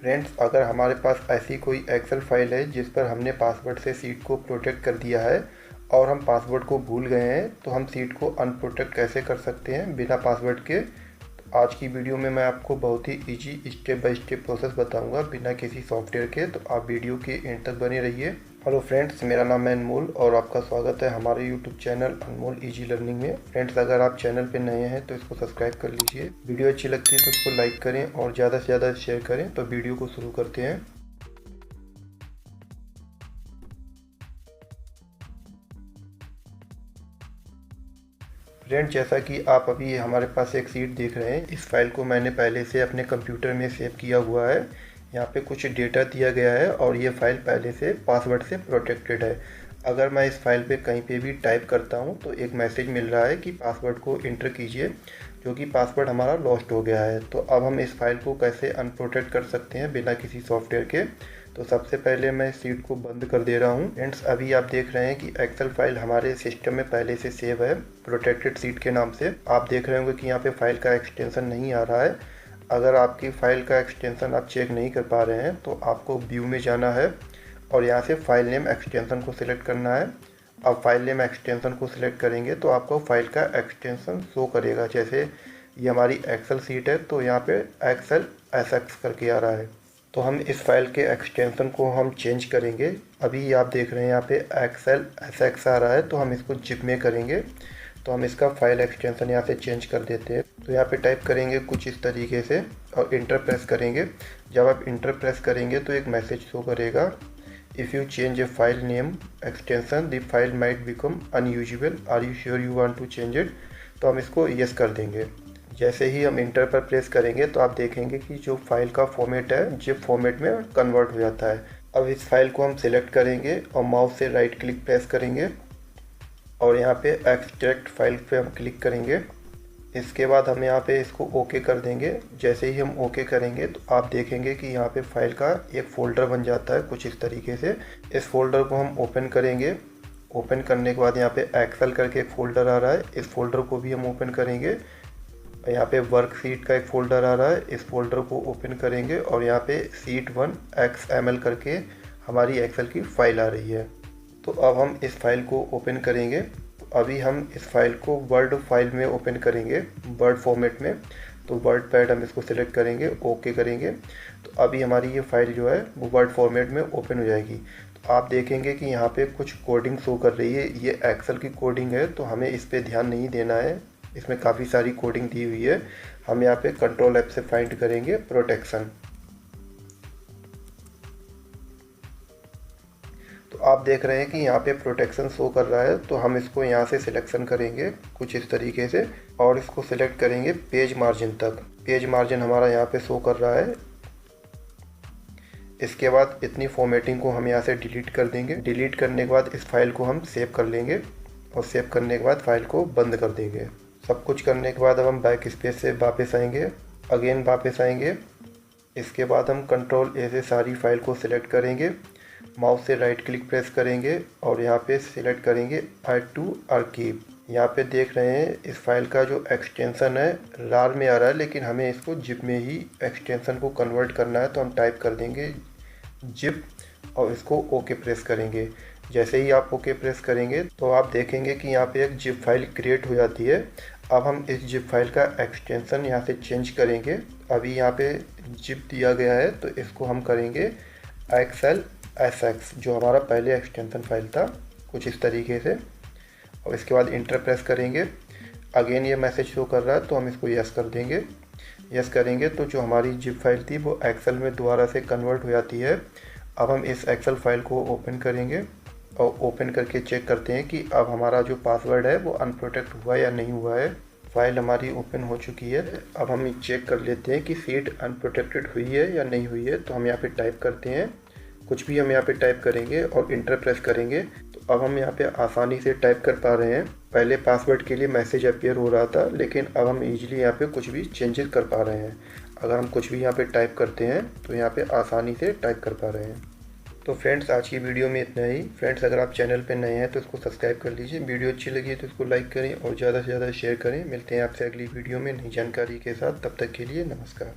Friends, अगर हमारे पास ऐसी कोई एक्सेल फाइल है जिस पर हमने पासवर्ड से सीट को प्रोटेक्ट कर दिया है और हम पासवर्ड को भूल गए हैं, तो हम सीट को अनप्रोटेक्ट कैसे कर सकते हैं बिना पासवर्ड के। तो आज की वीडियो में मैं आपको बहुत ही easy step by step process बताऊंगा बिना किसी सॉफ्टवेयर के, तो आप वीडियो के एंड तक बने रहिए। हेलो फ्रेंड्स, मेरा नाम है अनमोल और आपका स्वागत है हमारे यूट्यूब चैनल अनमोल इजी लर्निंग में। फ्रेंड्स, अगर आप चैनल पे नए हैं तो इसको सब्सक्राइब कर लीजिए। वीडियो अच्छी लगती है तो इसको लाइक करें और ज़्यादा से ज़्यादा शेयर करें। तो वीडियो को शुरू करते हैं। फ्रेंड्स, जैसा कि आप अभी हमारे पास एक सीट देख रहे हैं, इस फाइल को मैंने पहले से अपने कंप्यूटर में सेव किया हुआ है। यहाँ पे कुछ डेटा दिया गया है और ये फाइल पहले से पासवर्ड से प्रोटेक्टेड है। अगर मैं इस फाइल पे कहीं पे भी टाइप करता हूँ तो एक मैसेज मिल रहा है कि पासवर्ड को इंटर कीजिए, जो कि पासवर्ड हमारा लॉस्ट हो गया है। तो अब हम इस फाइल को कैसे अनप्रोटेक्ट कर सकते हैं बिना किसी सॉफ्टवेयर के। तो सबसे पहले मैं सीट को बंद कर दे रहा हूँ। फ्रेंड्स, अभी आप देख रहे हैं कि एक्सेल फाइल हमारे सिस्टम में पहले से सेव है प्रोटेक्टेड सीट के नाम से। आप देख रहे होंगे कि यहाँ पे फाइल का एक्सटेंशन नहीं आ रहा है। अगर आपकी फाइल का एक्सटेंशन आप चेक नहीं कर पा रहे हैं तो आपको व्यू में जाना है और यहाँ से फाइल नेम एक्सटेंशन को सिलेक्ट करना है। अब फाइल नेम एक्सटेंशन को सिलेक्ट करेंगे तो आपको फाइल का एक्सटेंशन शो करेगा। जैसे ये हमारी एक्सेल सीट है तो यहाँ पे एक्सेल एसएक्स करके आ रहा है। तो हम इस फाइल के एक्सटेंशन को हम चेंज करेंगे। अभी आप देख रहे हैं यहाँ पे एक्सेल एसएक्स आ रहा है, तो हम इसको जिप में करेंगे। तो हम इसका फाइल एक्सटेंशन यहाँ से चेंज कर देते हैं। तो यहाँ पे टाइप करेंगे कुछ इस तरीके से और इंटर प्रेस करेंगे। जब आप इंटर प्रेस करेंगे तो एक मैसेज शो करेगा, if you change a file name extension the file might become unusable, are you sure you want to change it. तो हम इसको यस कर देंगे। जैसे ही हम इंटर पर प्रेस करेंगे तो आप देखेंगे कि जो फाइल का फॉर्मेट है जिप फॉर्मेट में कन्वर्ट हो जाता है। अब इस फाइल को हम सिलेक्ट करेंगे और माउस से राइट क्लिक प्रेस करेंगे और यहाँ पे एक्सट्रैक्ट फाइल पे हम क्लिक करेंगे। इसके बाद हम यहाँ पे इसको ओके कर देंगे। जैसे ही हम ओके करेंगे तो आप देखेंगे कि यहाँ पे फाइल का एक फ़ोल्डर बन जाता है कुछ इस तरीके से। इस फोल्डर को हम ओपन करेंगे। ओपन करने के बाद यहाँ पे एक्सेल करके एक फ़ोल्डर आ रहा है, इस फोल्डर को भी हम ओपन करेंगे। यहाँ पे वर्कशीट का एक फ़ोल्डर आ रहा है, इस फोल्डर को ओपन करेंगे और यहाँ पे sheet1 XML करके हमारी एक्सेल की फ़ाइल आ रही है। तो अब हम इस फाइल को ओपन करेंगे। तो अभी हम इस फाइल को वर्ड फाइल में ओपन करेंगे, वर्ड फॉर्मेट में। तो वर्ड पैड हम इसको सिलेक्ट करेंगे, ओके करेंगे। तो अभी हमारी ये फाइल जो है वो वर्ड फॉर्मेट में ओपन हो जाएगी। तो आप देखेंगे कि यहाँ पे कुछ कोडिंग शो कर रही है, ये एक्सेल की कोडिंग है, तो हमें इस पर ध्यान नहीं देना है। इसमें काफ़ी सारी कोडिंग दी हुई है। हम यहाँ पे कंट्रोल F से फाइंड करेंगे प्रोटेक्शन। तो आप देख रहे हैं कि यहाँ पे प्रोटेक्शन शो कर रहा है, तो हम इसको यहाँ से सिलेक्शन करेंगे कुछ इस तरीके से और इसको सिलेक्ट करेंगे पेज मार्जिन तक। पेज मार्जिन हमारा यहाँ पे शो कर रहा है। इसके बाद इतनी फॉर्मेटिंग को हम यहाँ से डिलीट कर देंगे। डिलीट करने के बाद इस फाइल को हम सेव कर लेंगे और सेव करने के बाद फाइल को बंद कर देंगे। सब कुछ करने के बाद अब हम बैक स्पेस से वापस आएंगे, अगेन वापस आएंगे। इसके बाद हम कंट्रोल A से सारी फाइल को सिलेक्ट करेंगे, माउस से राइट क्लिक प्रेस करेंगे और यहाँ पे सिलेक्ट करेंगे ऐड टू आर्काइव। यहाँ पे देख रहे हैं इस फाइल का जो एक्सटेंशन है रार में आ रहा है, लेकिन हमें इसको जिप में ही एक्सटेंशन को कन्वर्ट करना है। तो हम टाइप कर देंगे जिप और इसको ओके प्रेस करेंगे। जैसे ही आप ओके प्रेस करेंगे तो आप देखेंगे कि यहाँ पे एक जिप फाइल क्रिएट हो जाती है। अब हम इस जिप फाइल का एक्सटेंशन यहाँ से चेंज करेंगे। अभी यहाँ पे जिप दिया गया है तो इसको हम करेंगे एक्सेल एसएक्स, जो हमारा पहले एक्सटेंशन फाइल था कुछ इस तरीके से। और इसके बाद इंटर प्रेस करेंगे। अगेन ये मैसेज शो कर रहा है तो हम इसको यस कर देंगे। यस करेंगे तो जो हमारी जिप फाइल थी वो एक्सेल में दोबारा से कन्वर्ट हो जाती है। अब हम इस एक्सेल फाइल को ओपन करेंगे और ओपन करके चेक करते हैं कि अब हमारा जो पासवर्ड है वो अनप्रोटेक्ट हुआ या नहीं हुआ है। फाइल हमारी ओपन हो चुकी है। अब हम चेक कर लेते हैं कि सीट अनप्रोटेक्टेड हुई है या नहीं हुई है। तो हम यहाँ पे टाइप करते हैं, कुछ भी हम यहाँ पे टाइप करेंगे और इंटर प्रेस करेंगे। तो अब हम यहाँ पे आसानी से टाइप कर पा रहे हैं। पहले पासवर्ड के लिए मैसेज अपीयर हो रहा था, लेकिन अब हम इजीली यहाँ पे कुछ भी चेंजेस कर पा रहे हैं। अगर हम कुछ भी यहाँ पे टाइप करते हैं तो यहाँ पे आसानी से टाइप कर पा रहे हैं। तो फ्रेंड्स, आज की वीडियो में इतना ही। फ्रेंड्स, अगर आप चैनल पे नए हैं तो इसको सब्सक्राइब कर लीजिए। वीडियो अच्छी लगी है तो इसको लाइक करें और ज़्यादा से ज़्यादा शेयर करें। मिलते हैं आपसे अगली वीडियो में नई जानकारी के साथ। तब तक के लिए नमस्कार।